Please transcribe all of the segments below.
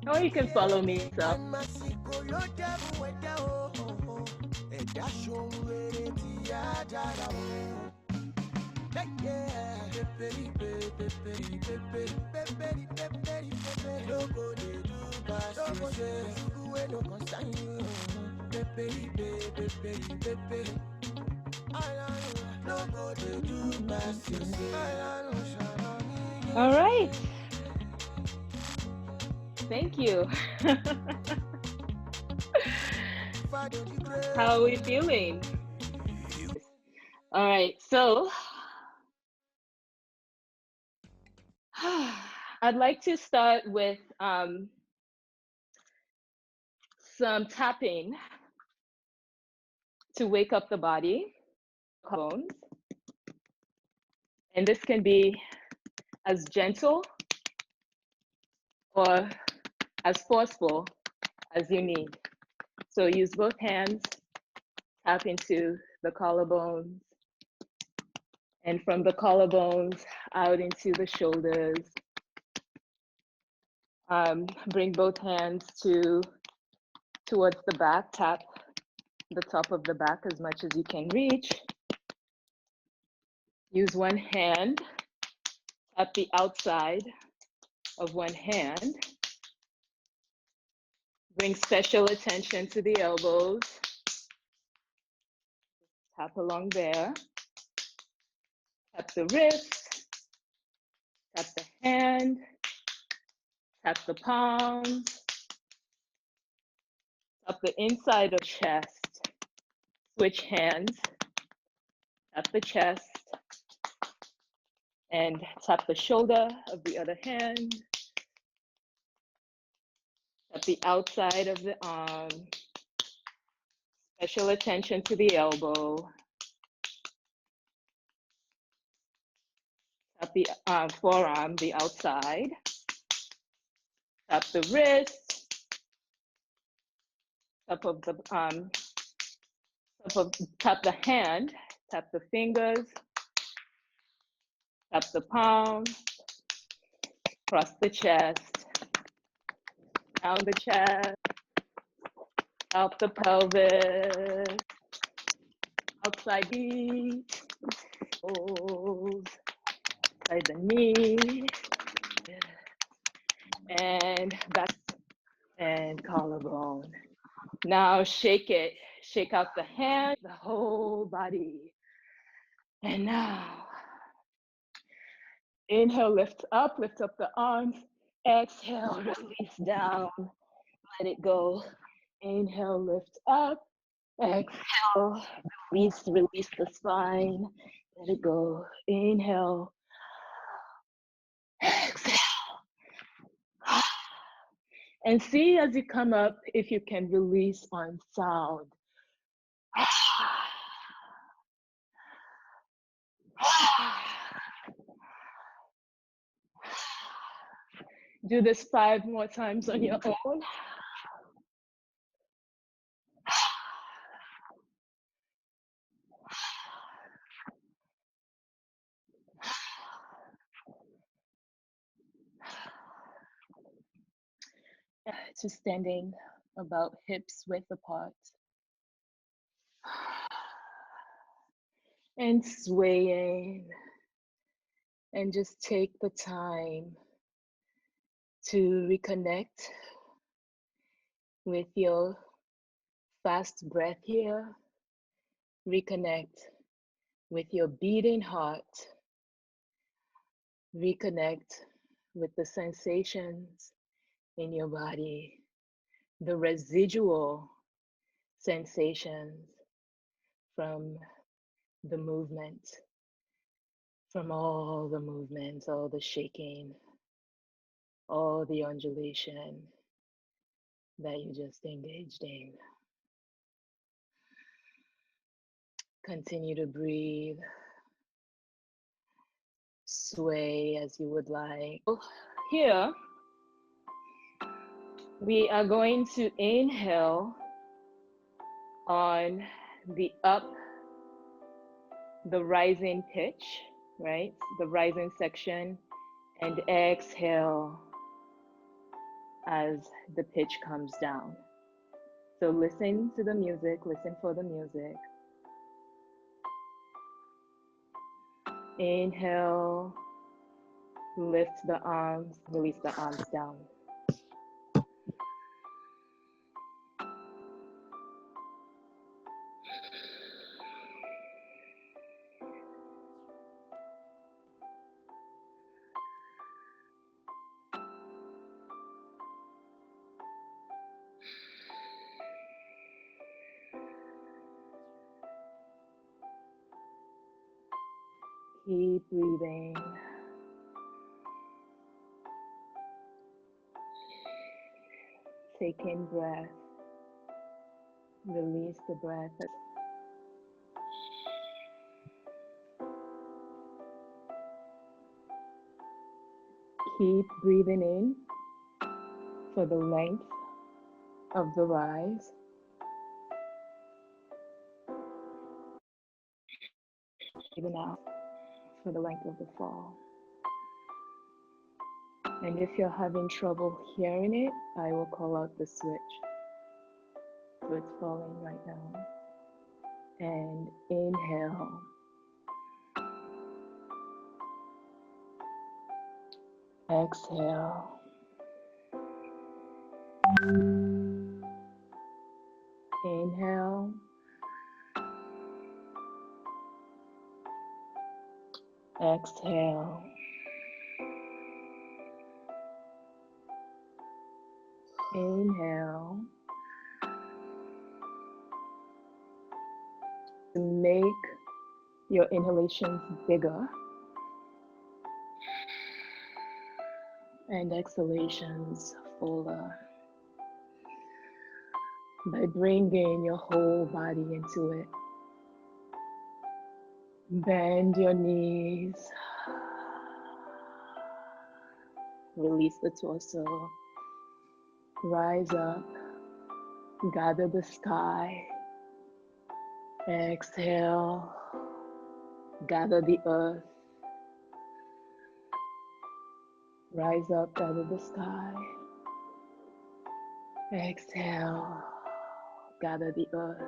Or you can follow me. So. All right. Thank you. How are we feeling? All right. So I'd like to start with some tapping to wake up the body, bones. And this can be as gentle or as forceful as you need. So use both hands, tap into the collarbones, and from the collarbones out into the shoulders. Bring both hands towards the back, tap the top of the back as much as you can reach. Use one hand, tap the outside of one hand. Bring special attention to the elbows. Tap along there. Tap the wrist, tap the hand, tap the palms, tap the inside of chest. Switch hands, tap the chest, and tap the shoulder of the other hand. Tap the outside of the arm. Special attention to the elbow. Tap the forearm, the outside. Tap the wrist. Tap the hand. Tap the fingers. Tap the palm. Cross the chest. Down the chest. Up the pelvis. Outside the outside the knee, and back and collarbone. Now shake it, shake out the hand, the whole body. And now, inhale, lift up the arms. Exhale, release down, let it go. Inhale, lift up. Exhale, release the spine. Let it go. Inhale. Exhale. And see as you come up if you can release on sound. Do this 5 more times on your own. To standing about hips width apart. And swaying. And just take the time to reconnect with your fast breath here. Reconnect with your beating heart. Reconnect with the sensations in your body, the residual sensations from the movement, from all the movements, all the shaking, all the undulation that you just engaged in. Continue to breathe, sway as you would like. Here, we are going to inhale on the up, the rising pitch. right? The rising section, and exhale as the pitch comes down. So listen to the music, listen for the music. Inhale, lift the arms, release the arms down. Keep breathing. Take in breath. Release the breath. Keep breathing in for the length of the rise. Breathing out for the length of the fall. And if you're having trouble hearing it, I will call out the switch. So it's falling right now. And inhale. Exhale. Inhale. Exhale. Inhale. Make your inhalations bigger and exhalations fuller by bringing your whole body into it. Bend your knees. Release the torso. Rise up. Gather the sky. Exhale. Gather the earth. Rise up, gather the sky. Exhale. Gather the earth.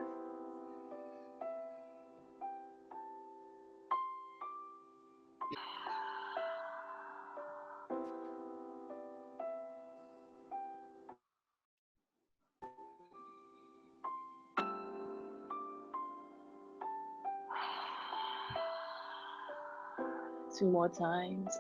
2 more times.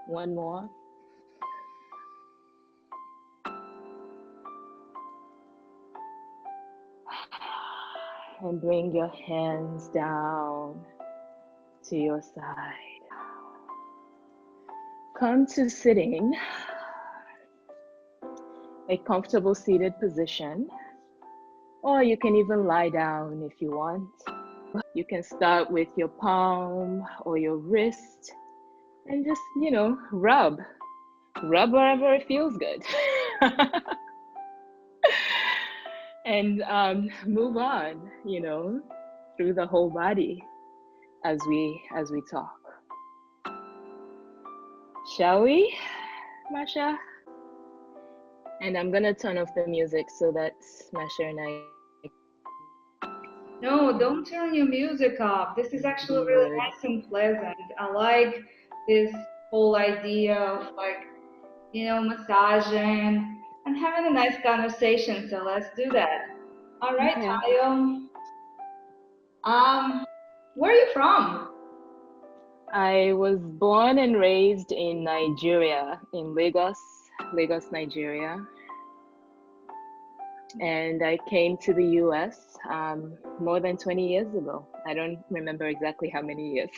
One more. And bring your hands down to your side. Come to sitting, a comfortable seated position, or you can even lie down if you want. You can start with your palm or your wrist and just, rub wherever it feels good. And move on, through the whole body as we talk. Shall we, Masha? And I'm gonna turn off the music so that Masha and I. No, don't turn your music off. This is actually really nice and pleasant. I like this whole idea of massaging and having a nice conversation. So let's do that. All right, Okay. Tayo. Where are you from? I was born and raised in Nigeria, in Lagos, Nigeria. And I came to the US more than 20 years ago. I don't remember exactly how many years.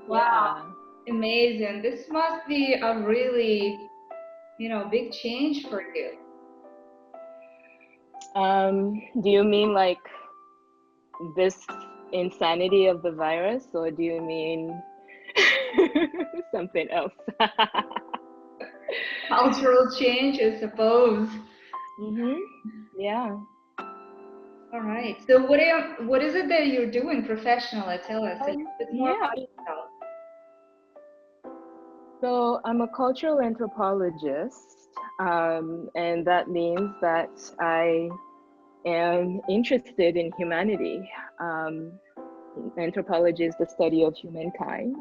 Wow, amazing. This must be a really, big change for you. Do you mean like this insanity of the virus, or do you mean Something else. Cultural change, I suppose. Mm-hmm. Yeah. All right. So what is it that you're doing professionally? Tell us a little bit more Yeah. about yourself. So I'm a cultural anthropologist, and that means that I am interested in humanity. Um, Anthropology is the study of humankind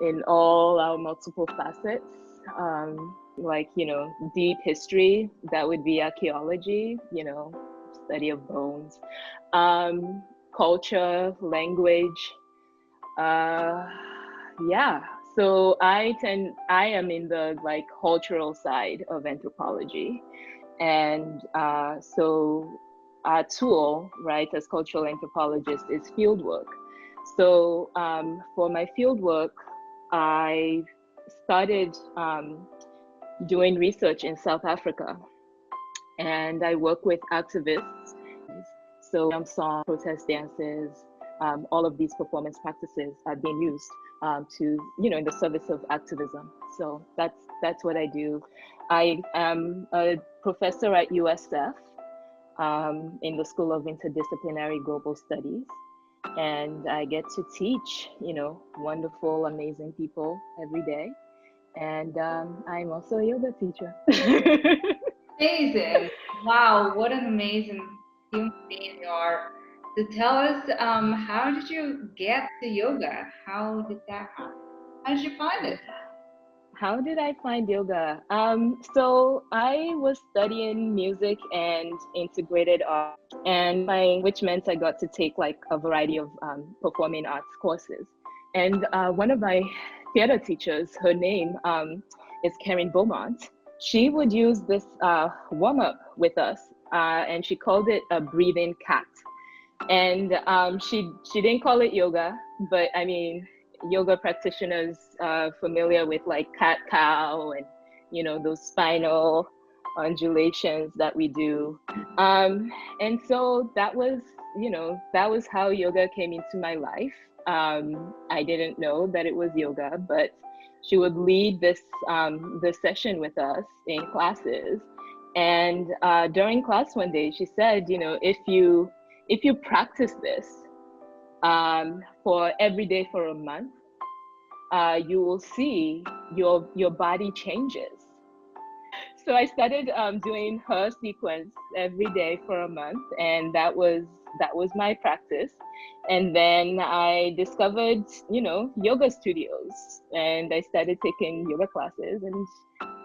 in all our multiple facets, like, deep history, that would be archaeology, study of bones, um, culture, language, uh, yeah. So I am in the like cultural side of anthropology. And so our tool, right, as cultural anthropologists is fieldwork. So for my fieldwork, I started doing research in South Africa, and I work with activists. So song, protest dances, all of these performance practices are being used to, in the service of activism. So that's what I do. I am a professor at USF in the School of Interdisciplinary Global Studies, and I get to teach, wonderful, amazing people every day. And I'm also a yoga teacher. Amazing. Wow, what an amazing human being you are. So tell us, how did you get to yoga? How did that happen? How did you find it? How did I find yoga? So I was studying music and integrated art, which meant I got to take like a variety of performing arts courses. And one of my theater teachers, her name is Karen Beaumont. She would use this warm up with us, and she called it a breathing cat. And she didn't call it yoga, but I mean, yoga practitioners familiar with like cat cow and those spinal undulations that we do. And so that was how yoga came into my life. I didn't know that it was yoga, but she would lead this session with us in classes. And during class one day, she said, if you practice this for every day for a month, you will see your body changes. So I started doing her sequence every day for a month, and that was my practice. And then I discovered, yoga studios, and I started taking yoga classes,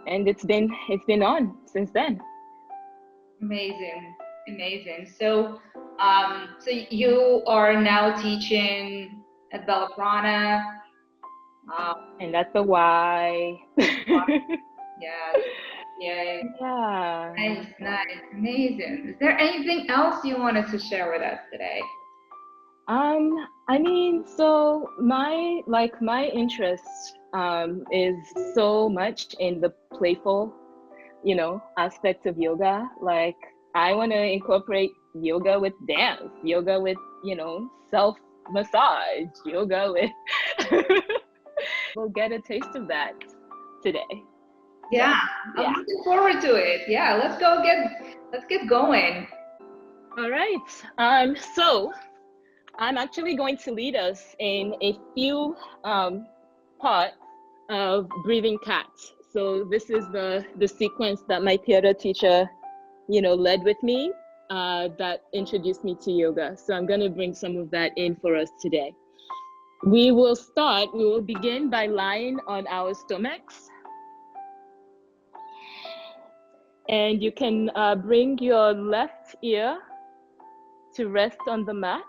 and it's been on since then. Amazing, amazing. So, so you are now teaching at Bella Prana. And that's the why. Yes, yeah, Yeah. nice, nice, amazing. Is there anything else you wanted to share with us today? I mean, so my interest is so much in the playful, aspect of yoga. Like I want to incorporate yoga with dance, yoga with, self massage, yoga with we'll get a taste of that today. So, Yeah, I'm yeah. looking forward to it. Yeah, let's get going. All right. So I'm actually going to lead us in a few parts of breathing cats. So this is the sequence that my theater teacher, led with me, that introduced me to yoga. So I'm going to bring some of that in for us today. We will begin by lying on our stomachs. And you can bring your left ear to rest on the mat.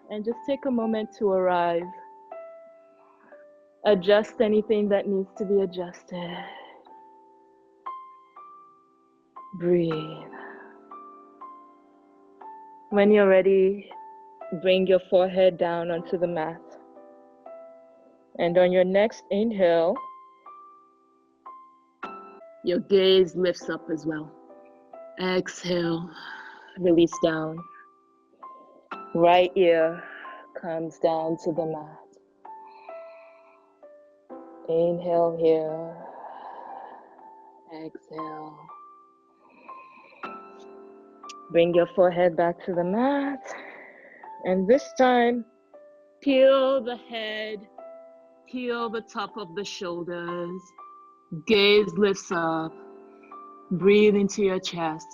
And just take a moment to arrive. Adjust anything that needs to be adjusted. Breathe. When you're ready, bring your forehead down onto the mat. And on your next inhale, your gaze lifts up as well. Exhale, release down. Right ear comes down to the mat. Inhale here. Exhale. Bring your forehead back to the mat. And this time, peel the head, peel the top of the shoulders. Gaze lifts up. Breathe into your chest.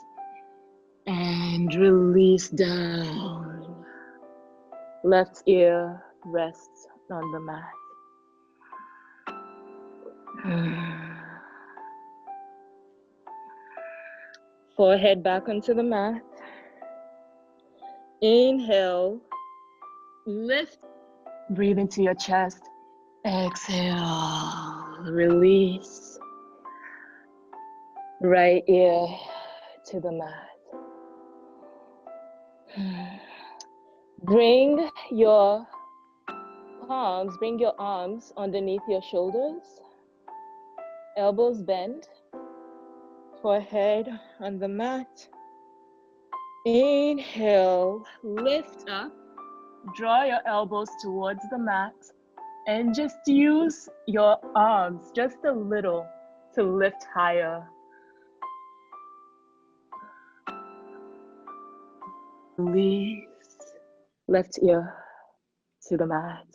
And release down. Left ear rests on the mat. Forehead back onto the mat. Inhale. Lift. Breathe into your chest. Exhale. Release. Right ear to the mat. Bring your arms underneath your shoulders. Elbows bend. Forehead on the mat. Inhale, lift up. Draw your elbows towards the mat. And just use your arms just a little to lift higher. Release. Left ear to the mat.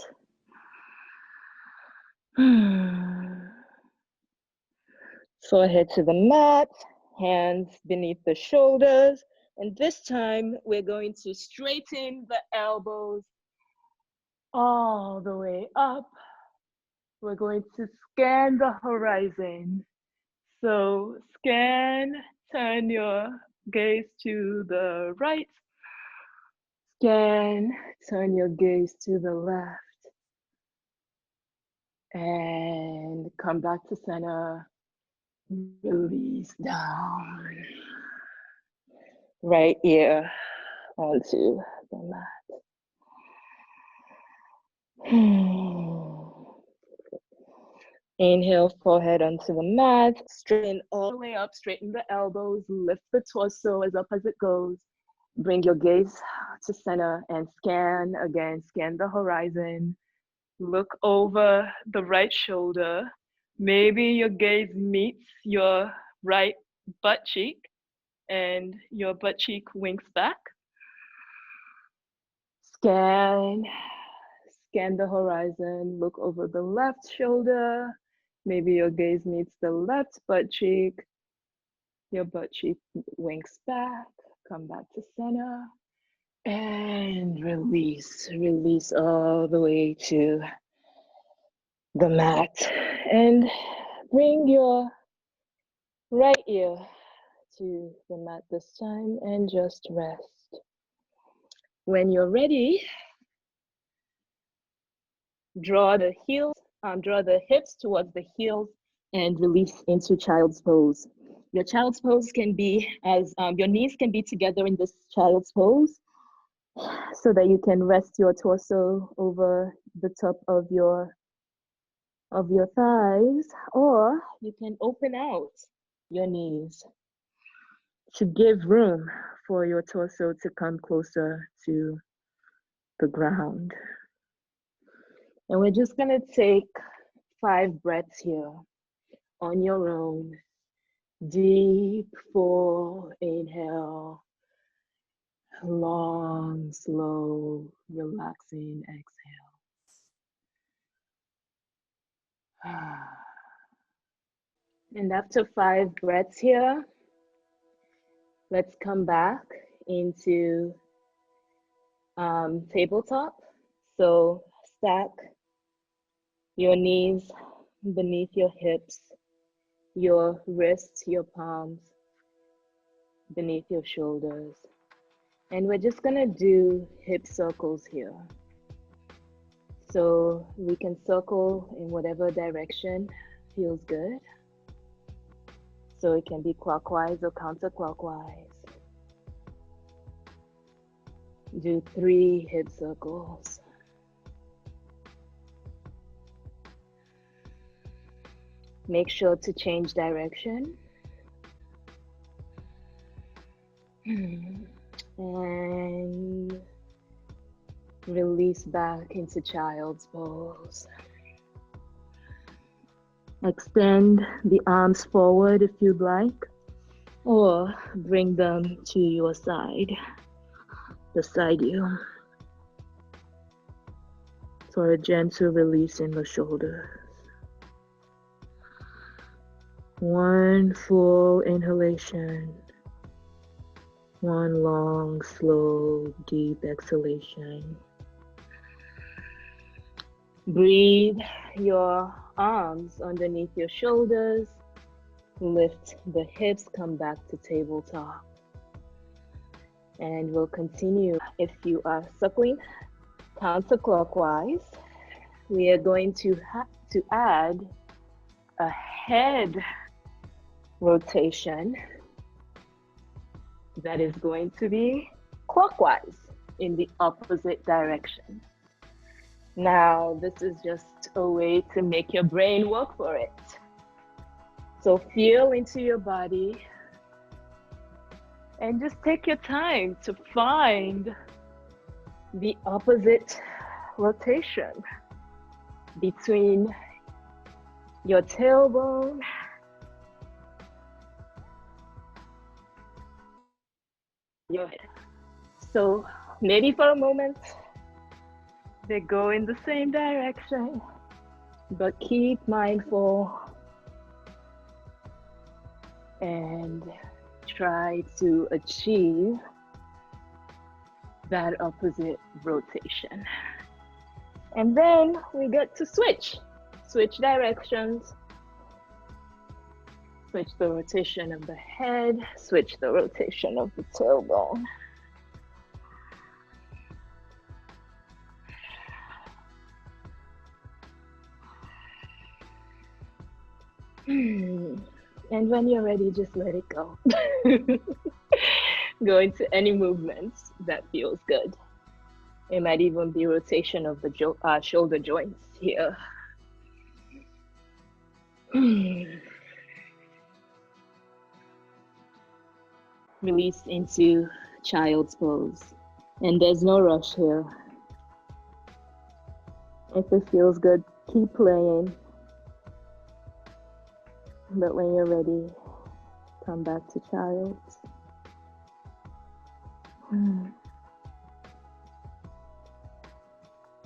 Forehead to the mat, hands beneath the shoulders. And this time we're going to straighten the elbows all the way up. We're going to scan the horizon. So scan, turn your gaze to the right. Scan, turn your gaze to the left. And come back to center. Release down. Right ear onto the mat. Inhale, forehead onto the mat. Straighten all the way up, straighten the elbows, lift the torso as up as it goes. Bring your gaze to center and scan again. Scan the horizon. Look over the right shoulder. Maybe your gaze meets your right butt cheek and your butt cheek winks back. Scan the horizon. Look over the left shoulder. Maybe your gaze meets the left butt cheek. Your butt cheek winks back. Come back to center. And release. Release all the way to the mat. And bring your right ear to the mat this time and just rest. When you're ready, draw the hips towards the heels and release into child's pose. Your child's pose can be as your knees can be together in this child's pose so that you can rest your torso over the top of your thighs, or you can open out your knees to give room for your torso to come closer to the ground. And we're just gonna take 5 breaths here on your own. Deep, full inhale, long, slow, relaxing exhale. And after 5 breaths here, let's come back into tabletop. So stack your knees beneath your hips, your wrists, your palms beneath your shoulders. And we're just gonna do hip circles here. So we can circle in whatever direction feels good. So it can be clockwise or counterclockwise. Do 3 hip circles. Make sure to change direction. And Release back into child's pose. Extend the arms forward if you'd like, or bring them to your side, beside you, for a gentle release in the shoulders. One full inhalation, one long, slow, deep exhalation. Breathe your arms underneath your shoulders. Lift the hips, come back to tabletop. And we'll continue. If you are suckling counterclockwise, we are going to add a head rotation that is going to be clockwise in the opposite direction. Now, this is just a way to make your brain work for it. So feel into your body and just take your time to find the opposite rotation between your tailbone and your head. So maybe for a moment, they go in the same direction, but keep mindful and try to achieve that opposite rotation. And then we get to switch directions, switch the rotation of the head, switch the rotation of the tailbone. And when you're ready, just let it go. Go into any movements that feels good. It might even be rotation of the shoulder joints here. Release into child's pose. And there's no rush here. If it feels good, keep playing. But when you're ready, come back to child's.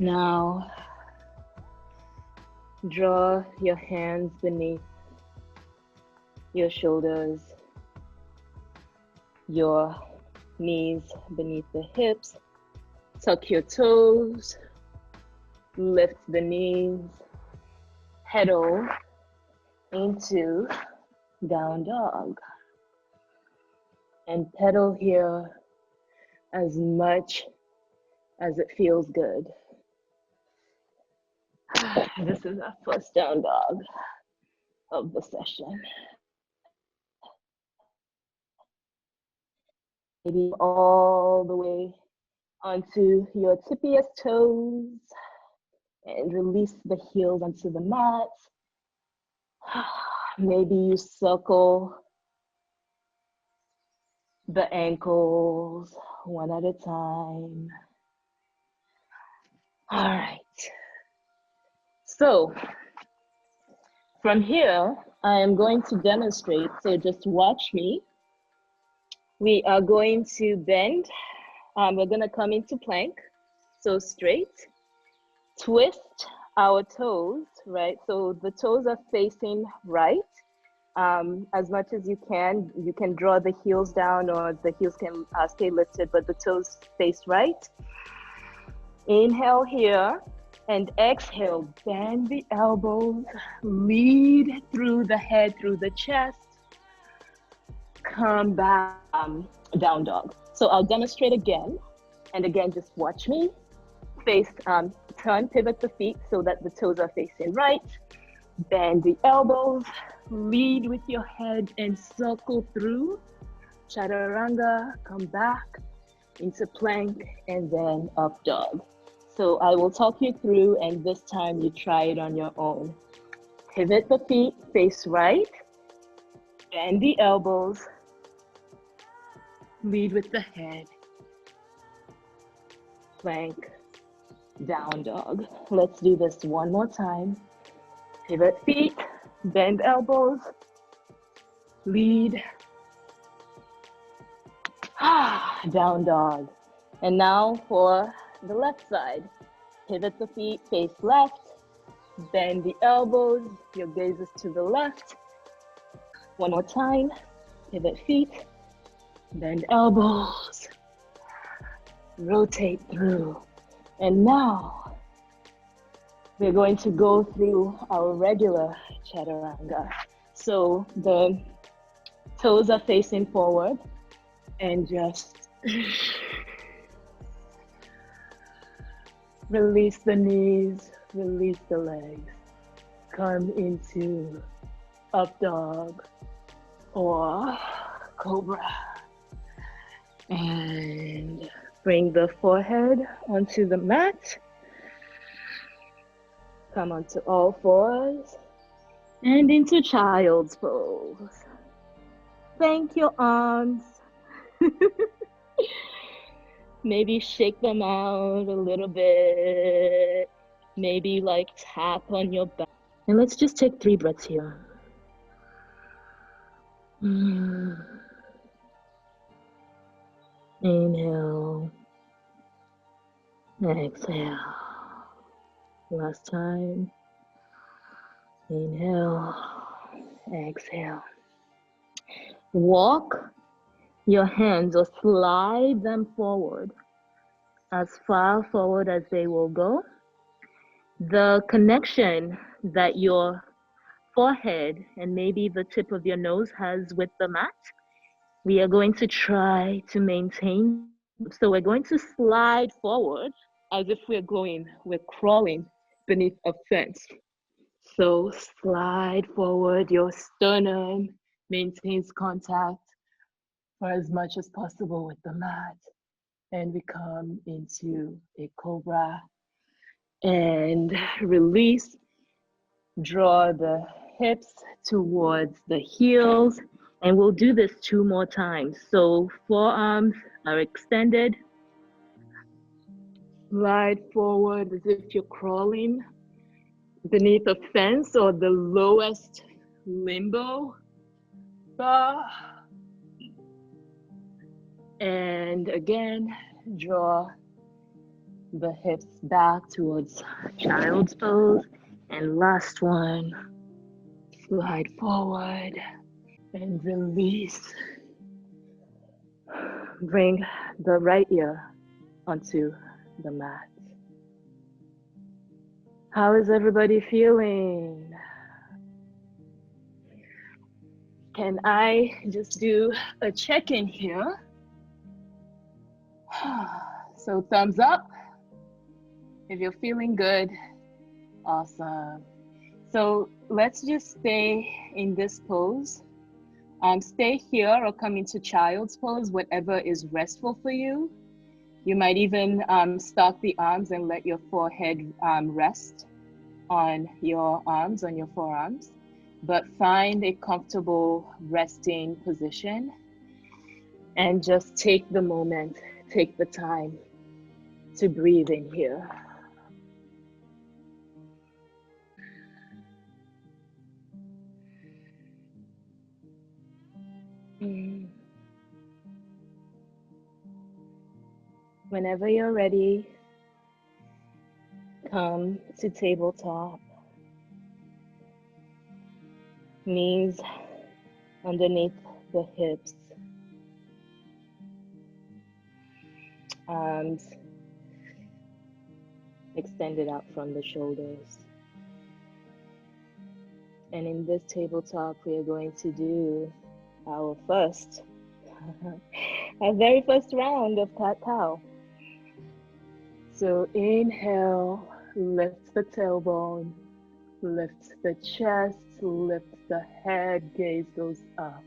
Now, draw your hands beneath your shoulders, your knees beneath the hips. Tuck your toes, lift the knees, pedal into down dog. And pedal here as much as it feels good. This is our first down dog of the session. Maybe all the way onto your tippiest toes and release the heels onto the mat. Maybe you circle the ankles one at a time. All right. So from here, I am going to demonstrate, so just watch me. We are going to bend. We're gonna come into plank, so straight. Twist our toes, right? So the toes are facing right. As much as you can draw the heels down or the heels can stay lifted, but the toes face right. Inhale here and exhale, bend the elbows, lead through the head, through the chest. Come back, down dog. So I'll demonstrate again. And again, just watch me. Face, turn, pivot the feet so that the toes are facing right. Bend the elbows, lead with your head and circle through. Chaturanga, come back into plank and then up dog. So I will talk you through and this time you try it on your own. Pivot the feet, face right. Bend the elbows, lead with the head. Plank, down dog. Let's do this one more time. Pivot feet, bend elbows, lead, down dog. And now for the left side. Pivot the feet, face left, bend the elbows, your gaze is to the left. One more time. Pivot feet, bend elbows, rotate through. And now we're going to go through our regular chaturanga. So the toes are facing forward and just release the knees, release the legs. Come into up dog or cobra. And bring the forehead onto the mat. Come onto all fours and into child's pose. Thank your arms. Maybe shake them out a little bit. Maybe like tap on your back. And let's just take 3 breaths here. Inhale. Exhale. Last time. Inhale. Exhale. Walk your hands or slide them forward as far forward as they will go. The connection that your forehead and maybe the tip of your nose has with the mat, we are going to try to maintain. So we're going to slide forward as if we're crawling beneath a fence. So slide forward, your sternum maintains contact for as much as possible with the mat. And we come into a cobra and release. Draw the hips towards the heels. And we'll do this 2 more times. So forearms are extended. Slide forward as if you're crawling beneath a fence or the lowest limbo. And again, draw the hips back towards child's pose. And last one, slide forward and release. Bring the right ear onto the mat. How is everybody feeling? Can I just do a check-in here? So thumbs up if you're feeling good. Awesome. So let's just stay in this pose. Stay here or come into child's pose, whatever is restful for you. You might even stock the arms and let your forehead rest on your arms, on your forearms. But find a comfortable resting position and just take the moment, take the time to breathe in here. Whenever you're ready, come to tabletop. Knees underneath the hips. Arms extended out from the shoulders. And in this tabletop, we are going to do our very first round of cat-cow. So inhale, lift the tailbone, lift the chest, lift the head, gaze goes up.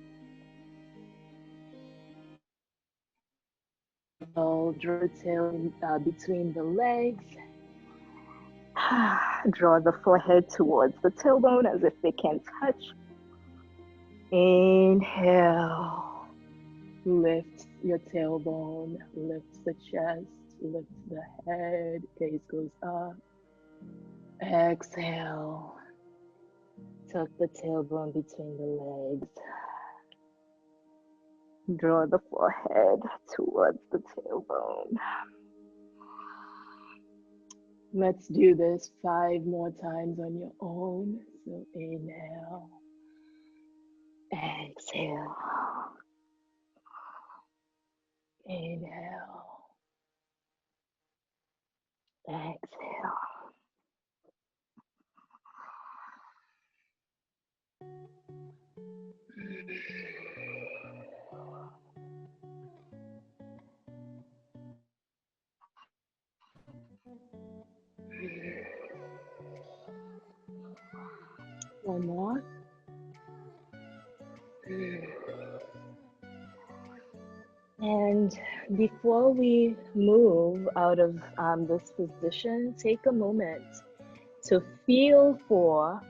Draw the tail between the legs. Draw the forehead towards the tailbone as if they can touch. Inhale, lift your tailbone, lift the chest. lift the head, gaze goes up. Exhale, tuck the tailbone between the legs. Draw the forehead towards the tailbone. Let's do this 5 more times on your own. So inhale, exhale, inhale, exhale. One more. And before we move out of this position, take a moment to feel for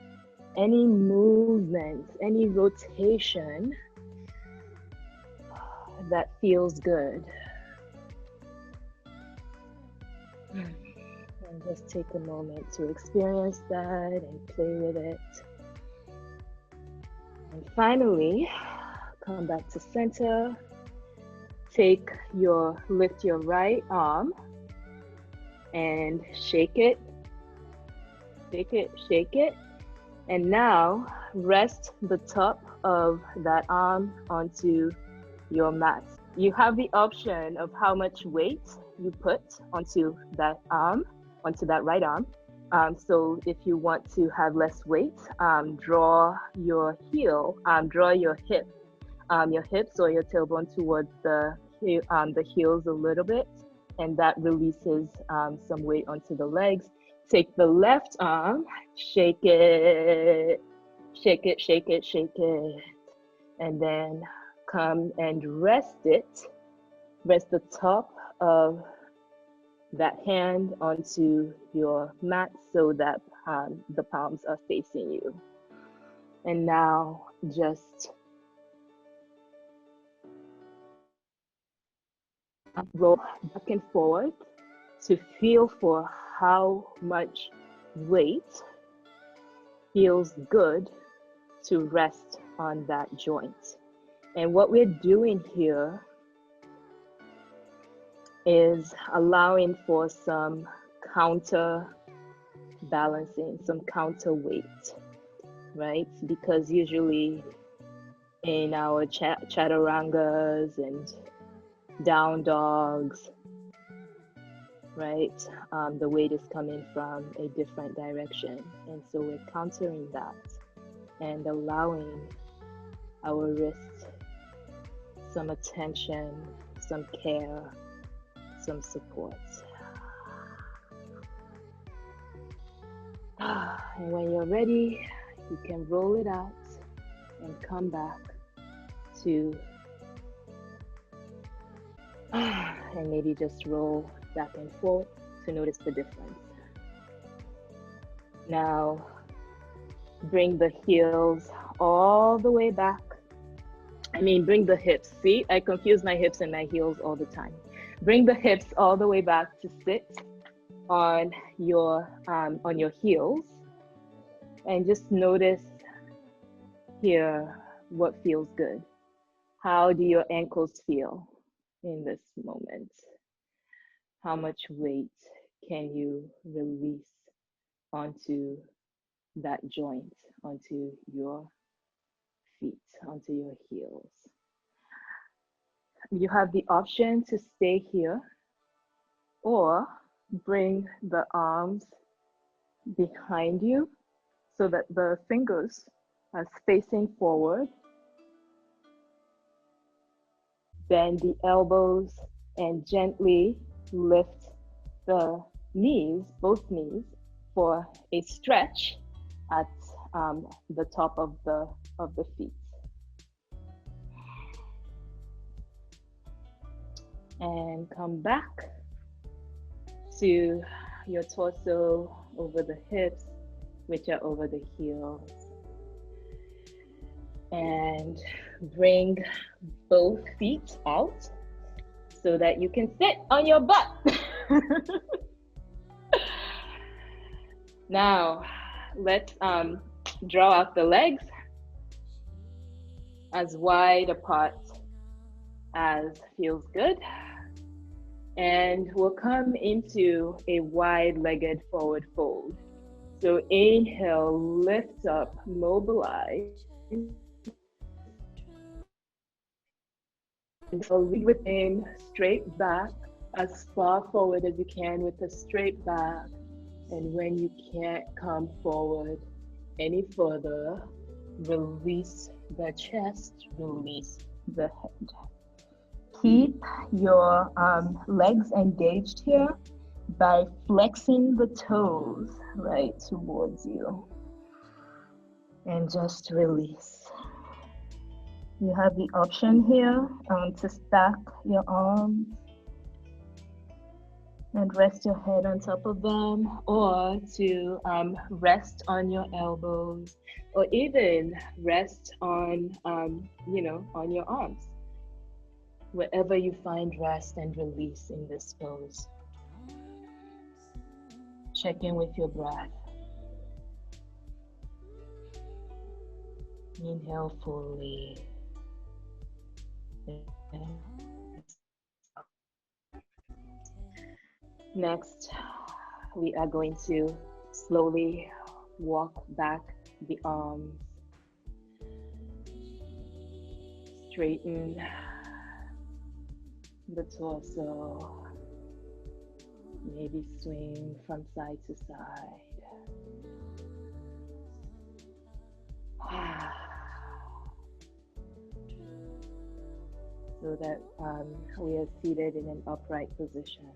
any movement, any rotation that feels good. And just take a moment to experience that and play with it. And finally, come back to center. Lift your right arm and shake it, shake it, shake it. And now rest the top of that arm onto your mat. You have the option of how much weight you put onto that arm, onto that right arm. So if you want to have less weight, draw your hips or your tailbone towards the heels a little bit, and that releases some weight onto the legs. Take the left arm, shake it, shake it, shake it, shake it, and then come and rest it. Rest the top of that hand onto your mat so that the palms are facing you. And now just roll back and forward to feel for how much weight feels good to rest on that joint. And what we're doing here is allowing for some counter balancing, some counterweight, right? Because usually in our chaturangas and down dogs, right, the weight is coming from a different direction. And so we're countering that and allowing our wrists some attention, some care, some support. And when you're ready, you can roll it out and come back to, and maybe just roll back and forth to notice the difference. Now, bring the heels all the way back. Bring the hips. See, I confuse my hips and my heels all the time. Bring the hips all the way back to sit on your heels, and just notice here what feels good. How do your ankles feel in this moment? How much weight can you release onto that joint, onto your feet, onto your heels? You have the option to stay here or bring the arms behind you so that the fingers are facing forward. Bend the elbows and gently lift the knees, both knees, for a stretch at the top of the feet. And come back to your torso over the hips, which are over the heels. And bring both feet out so that you can sit on your butt. Now, let's draw out the legs as wide apart as feels good. And we'll come into a wide-legged forward fold. So inhale, lift up, mobilize. So lead within, straight back, as far forward as you can with a straight back. And when you can't come forward any further, release the chest, release the head. Keep your legs engaged here by flexing the toes right towards you. And just release. You have the option here to stack your arms and rest your head on top of them, or to rest on your elbows, or even rest on, on your arms. Wherever you find rest and release in this pose. Check in with your breath. Inhale fully. Next, we are going to slowly walk back the arms. Straighten the torso. Maybe swing from side to side. So that we are seated in an upright position.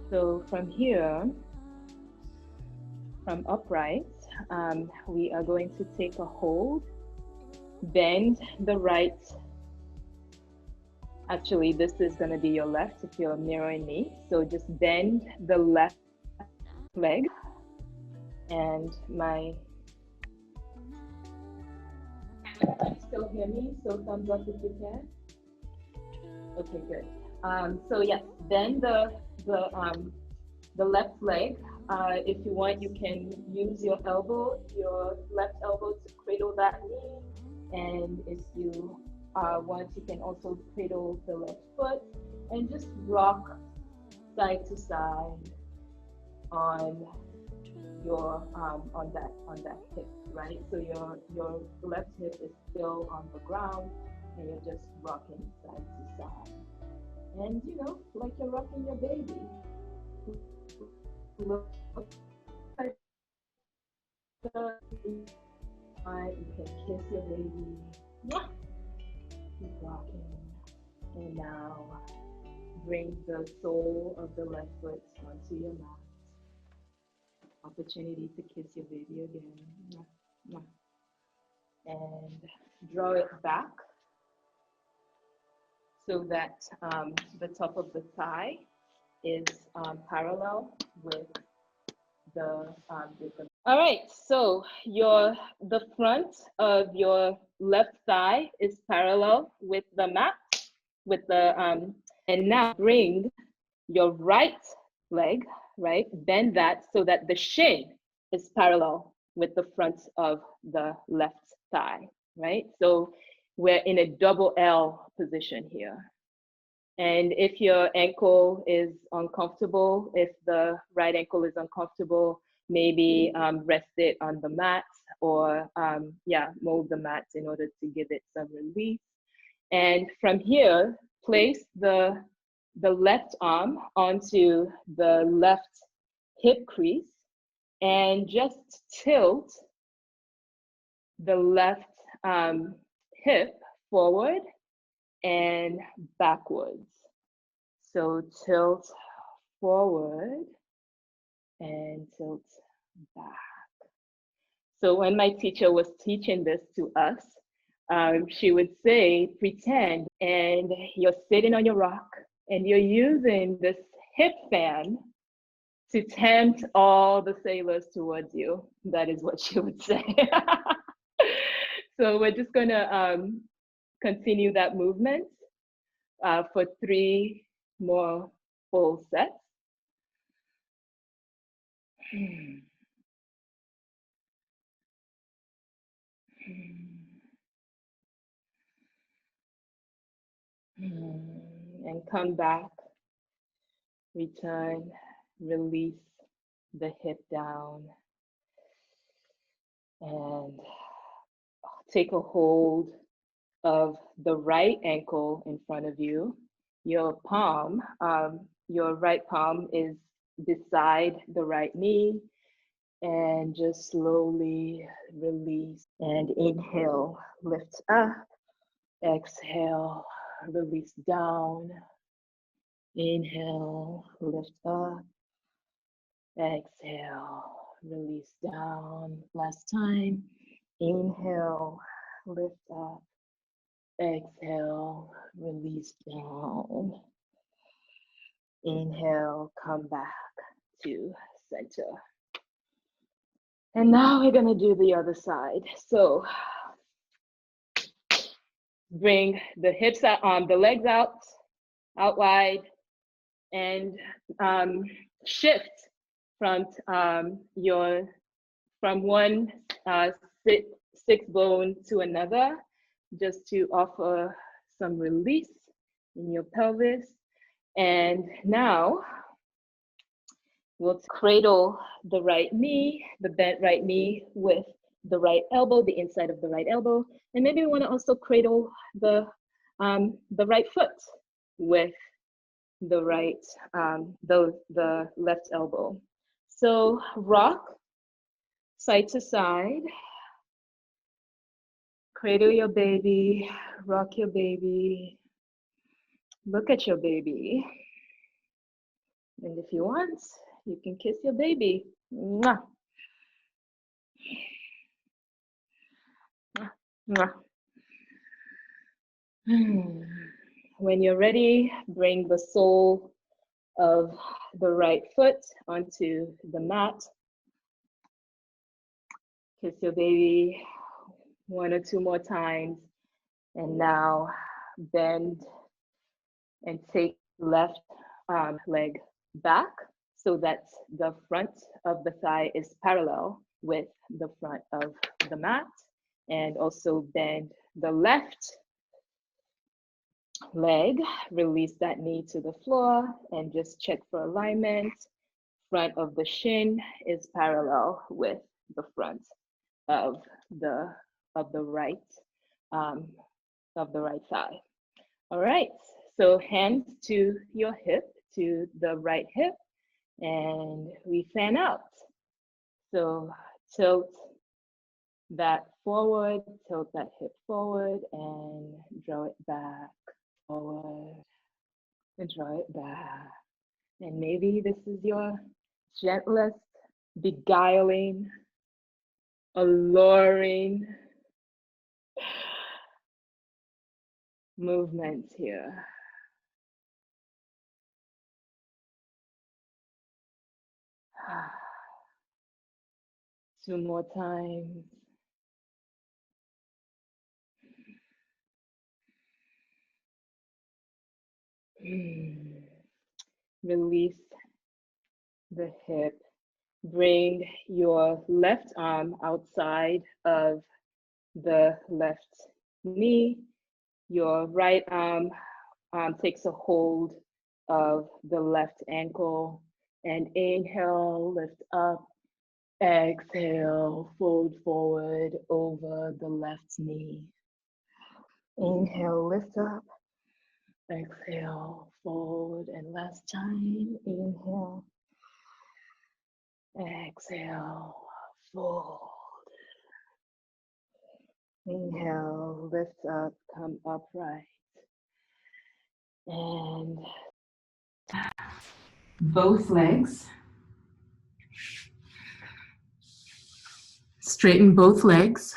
So from here, from upright, we are going to take a hold, bend the right. Actually, this is going to be your left if you're mirroring me. So just bend the left leg, and still hear me? So thumbs up if you can. Okay, good. So yes, bend the left leg. If you want, you can use your left elbow to cradle that knee, and if you want, you can also cradle the left foot and just rock side to side on your on that hip, right? So your left hip is still on the ground, and you're just rocking side to side, and like you're rocking your baby. You can kiss your baby. Yeah. Keep rocking. And now bring the sole of the left foot onto your mat. Opportunity to kiss your baby again. And draw it back so that the top of the thigh is parallel with the different. All right, so the front of your left thigh is parallel with the mat, and now bring your right leg, right? Bend that so that the shin is parallel with the front of the left thigh, right? So we're in a double L position here. And if your ankle is uncomfortable, if the right ankle is uncomfortable, maybe rest it on the mat, or mold the mat in order to give it some relief. And from here, place the left arm onto the left hip crease and just tilt the left hip forward and backwards. So tilt forward and tilt back. So when my teacher was teaching this to us, she would say, pretend, and you're sitting on your rock and you're using this hip fan to tempt all the sailors towards you. That is what she would say. So we're just gonna continue that movement for 3 more full sets. And come back, return, release the hip down, and take a hold of the right ankle in front of you. Your palm, your right palm is beside the right knee, and just slowly release and inhale, lift up, exhale, release down, inhale, lift up, exhale, release down. Last time, inhale, lift up, exhale, release down. Inhale, come back to center. And now we're gonna do the other side. So bring the hips out, the legs out wide, and shift from one six bone to another, just to offer some release in your pelvis. And now we'll cradle the right knee, the bent right knee, with the right elbow, the inside of the right elbow. And maybe we want to also cradle the right foot with the right, the left elbow. So rock side to side, cradle your baby, rock your baby, look at your baby. And if you want, you can kiss your baby. Mwah. Mwah. When you're ready, bring the sole of the right foot onto the mat. Kiss your baby 1 or 2 more times. And now bend and take left leg back so that the front of the thigh is parallel with the front of the mat. And also bend the left leg, release that knee to the floor, and just check for alignment. Front of the shin is parallel with the front of the right thigh. All right, so hands to your hip, to the right hip, and we fan out. So tilt that forward, tilt that hip forward, and draw it back, forward, and draw it back. And maybe this is your gentlest, beguiling, alluring movement here. Two more times. Release the hip. Bring your left arm outside of the left knee. Your right arm takes a hold of the left ankle, and inhale, lift up. Exhale, fold forward over the left knee. Inhale, lift up. Exhale, fold, and last time, inhale. Exhale, fold. Inhale, lift up, come upright. And both legs. Straighten both legs.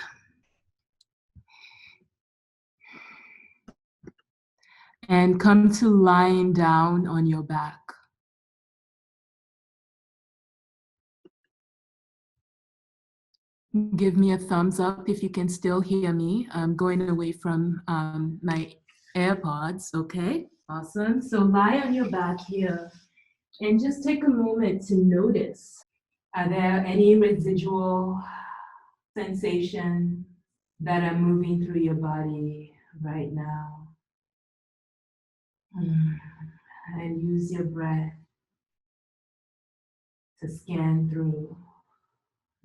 And come to lying down on your back. Give me a thumbs up if you can still hear me. I'm going away from my AirPods, okay? Awesome. So lie on your back here and just take a moment to notice. Are there any residual sensations that are moving through your body right now? And use your breath to scan through.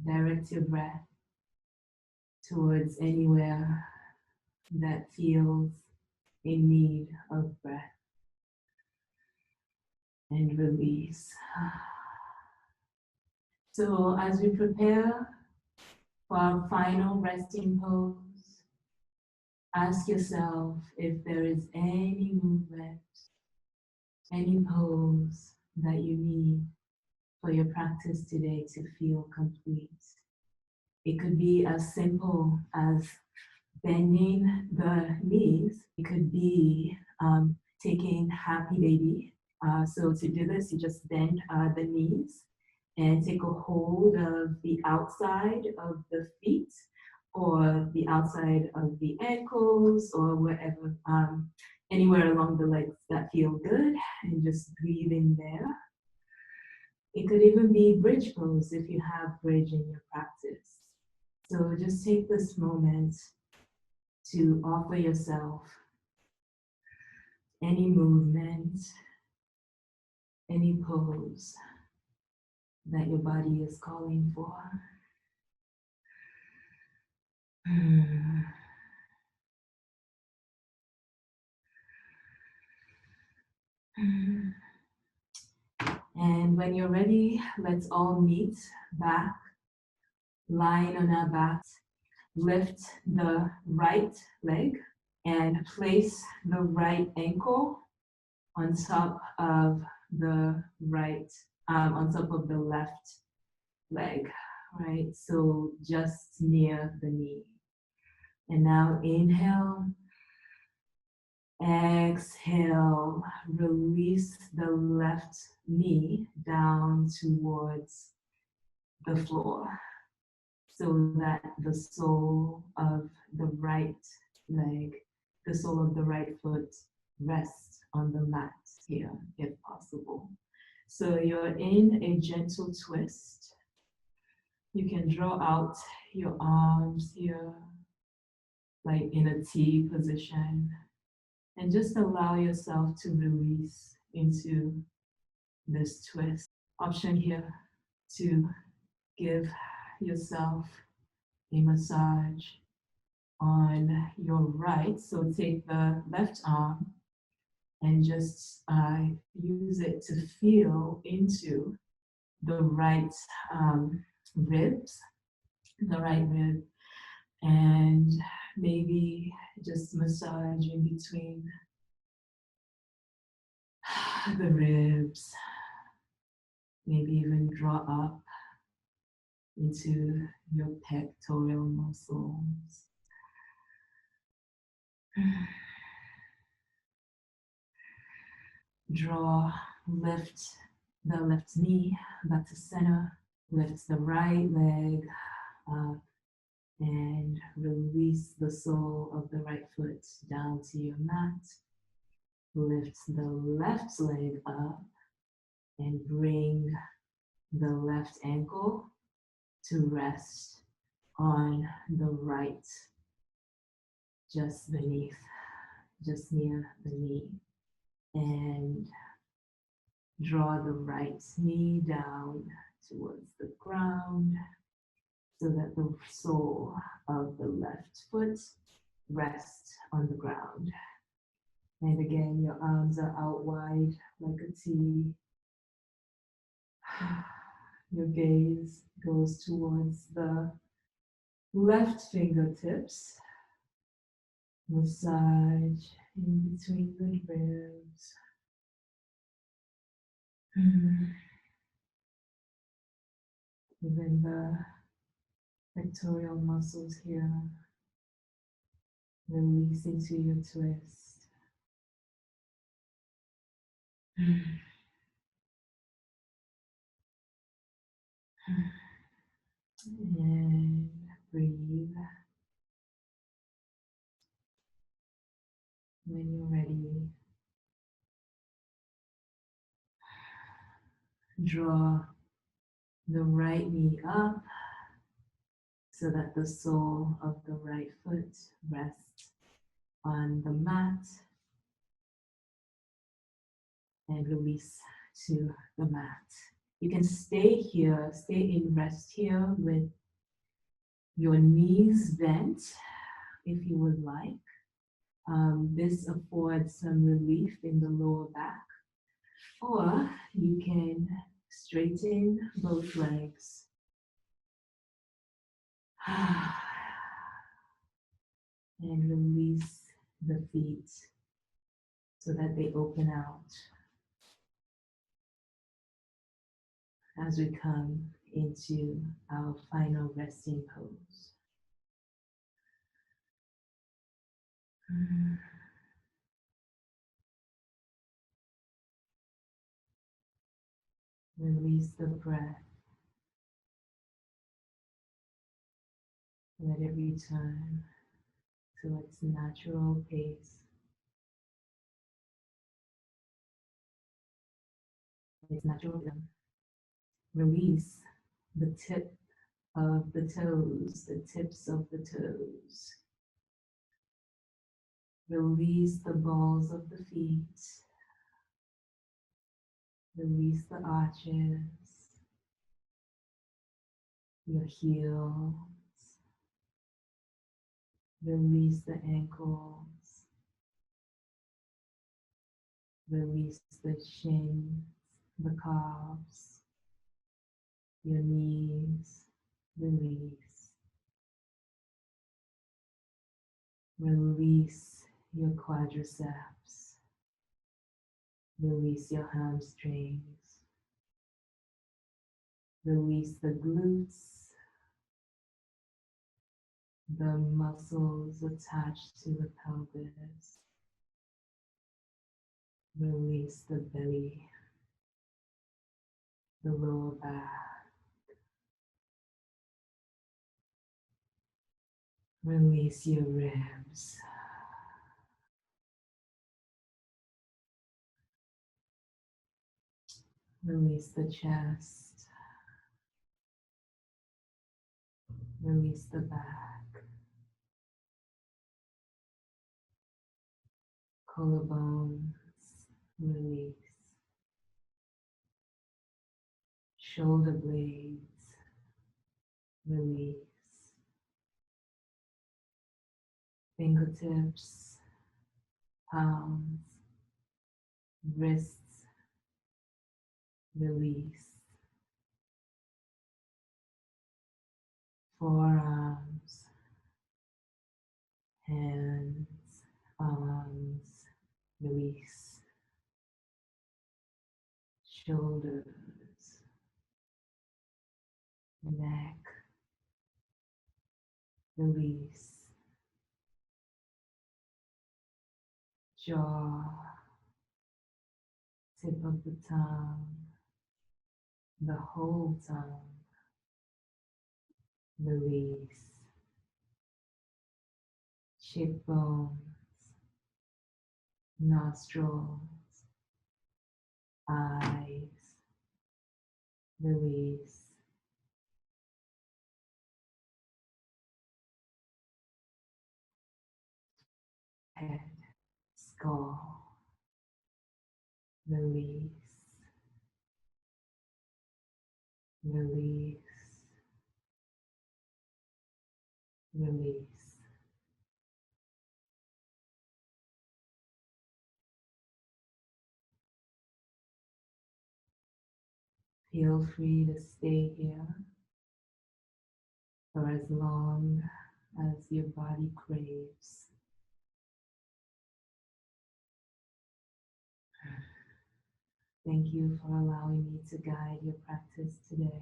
Direct your breath towards anywhere that feels in need of breath. And release. So as we prepare for our final resting pose, ask yourself if there is any movement, any pose that you need for your practice today to feel complete. It could be as simple as bending the knees. It could be taking happy baby. So to do this, you just bend the knees and take a hold of the outside of the feet or the outside of the ankles or wherever, anywhere along the legs that feel good, and just breathe in there. It could even be bridge pose if you have bridge in your practice. So just take this moment to offer yourself any movement, any pose that your body is calling for. And when you're ready, let's all meet back, lying on our backs. Lift the right leg and place the right ankle on top of the right, on top of the left leg, right? So just near the knee. And now inhale, exhale, release the left knee down towards the floor so that the sole of the right leg, the sole of the right foot rests on the mat here, if possible. So you're in a gentle twist. You can draw out your arms here, like in a T position, and just allow yourself to release into this twist. Option here to give yourself a massage on your right. So take the left arm and just use it to feel into the right ribs, the right rib, and maybe just massage in between the ribs, maybe even draw up into your pectoral muscles. Draw, lift the left knee back to center, lift the right leg up, and release the sole of the right foot down to your mat. Lift the left leg up and bring the left ankle to rest on the right, just beneath, just near the knee. And draw the right knee down towards the ground so that the sole of the left foot rests on the ground. And again, your arms are out wide like a T. Your gaze goes towards the left fingertips. Massage in between the ribs. Even the pectoral muscles here. Release into your twist. And breathe. When you're ready, draw the right knee up so that the sole of the right foot rests on the mat, and release to the mat. You can stay here, stay in rest here with your knees bent if you would like. This affords some relief in the lower back. Or you can straighten both legs. And release the feet so that they open out as we come into our final resting pose. Release the breath. Let it return to its natural pace. Its natural rhythm. Release the tip of the toes, the tips of the toes. Release the balls of the feet. Release the arches, your heels. Release the ankles. Release the shins, the calves, your knees. Release. Release your quadriceps. Release your hamstrings. Release the glutes, the muscles attached to the pelvis. Release the belly, the lower back. Release your ribs. Release the chest. Release the back. Collarbones. Release. Shoulder blades. Release. Fingertips. Palms. Wrists. Release. Forearms, hands, arms, release. Shoulders, neck, release. Jaw, tip of the tongue, the whole tongue, release. Cheekbones, nostrils, eyes, release. Head, skull, release. Release. Release. Feel free to stay here for as long as your body craves. Thank you for allowing me to guide your practice today.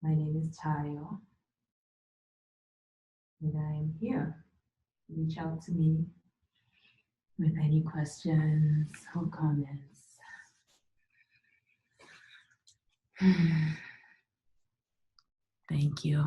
My name is Tayo, and I am here. Reach out to me with any questions or comments. Thank you.